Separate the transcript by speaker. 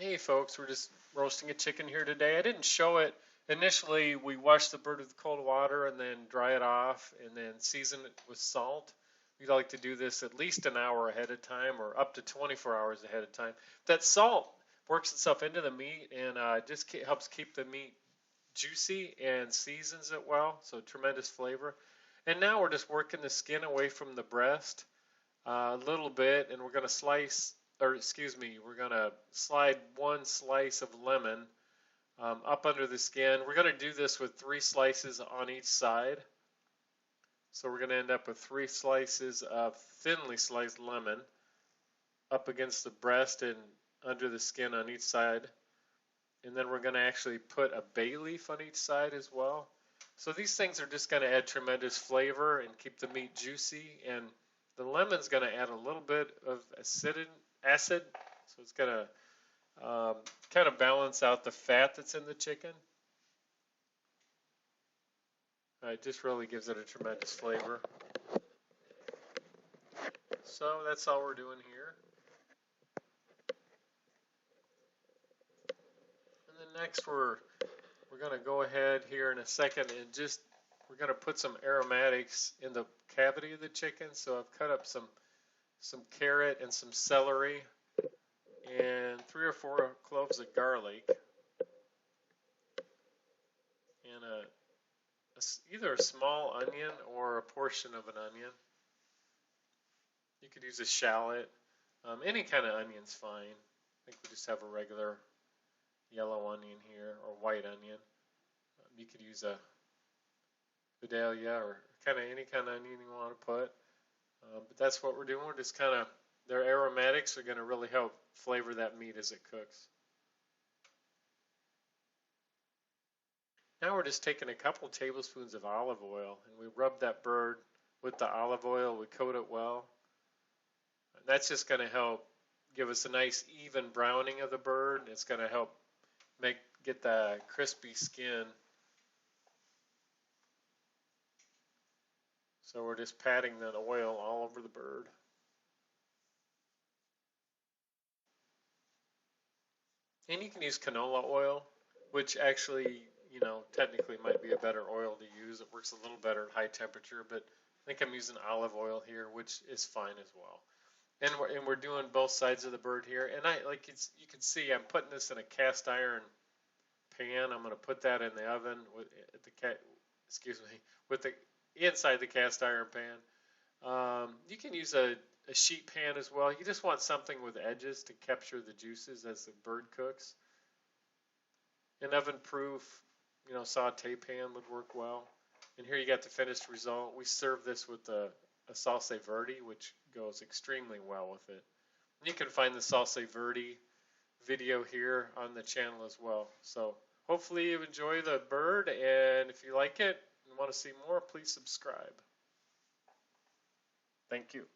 Speaker 1: Hey folks, we're just roasting a chicken here today. I didn't show it. Initially, we wash the bird with cold water and then dry it off and then season it with salt. We like to do this at least an hour ahead of time or up to 24 hours ahead of time. That salt works itself into the meat and just helps keep the meat juicy and seasons it well, so tremendous flavor. And now we're just working the skin away from the breast a little bit, and we're going to we're going to slide one slice of lemon up under the skin. We're going to do this with 3 slices on each side. So we're going to end up with 3 slices of thinly sliced lemon up against the breast and under the skin on each side. And then we're going to actually put a bay leaf on each side as well. So these things are just going to add tremendous flavor and keep the meat juicy, and the lemon's going to add a little bit of acid, so it's going to kind of balance out the fat that's in the chicken. It just really gives it a tremendous flavor. So that's all we're doing here. And then next we're going to go ahead here in a second and we're going to put some aromatics in the cavity of the chicken. So I've cut up some carrot and some celery and 3 or 4 cloves of garlic and either a small onion or a portion of an onion. You could use a shallot. Any kind of onion's fine. I think we just have a regular yellow onion here, or white onion. You could use a Vidalia or any kind of onion you want to put. But that's what we're doing. We're just their aromatics are going to really help flavor that meat as it cooks. Now we're just taking a couple tablespoons of olive oil and we rub that bird with the olive oil. We coat it well. And that's just going to help give us a nice even browning of the bird. It's going to help get the crispy skin. So we're just patting that oil all over the bird. And you can use canola oil, which actually, technically might be a better oil to use. It works a little better at high temperature, but I think I'm using olive oil here, which is fine as well. And we're doing both sides of the bird here. And you can see I'm putting this in a cast iron pan. I'm going to put that in the oven with the inside the cast iron pan. You can use a sheet pan as well. You just want something with edges to capture the juices as the bird cooks. An oven-proof, saute pan would work well. And here you got the finished result. We serve this with a salsa verde, which goes extremely well with it. And you can find the salsa verde video here on the channel as well. So hopefully you enjoy the bird, and if you like it and want to see more, please subscribe. Thank you.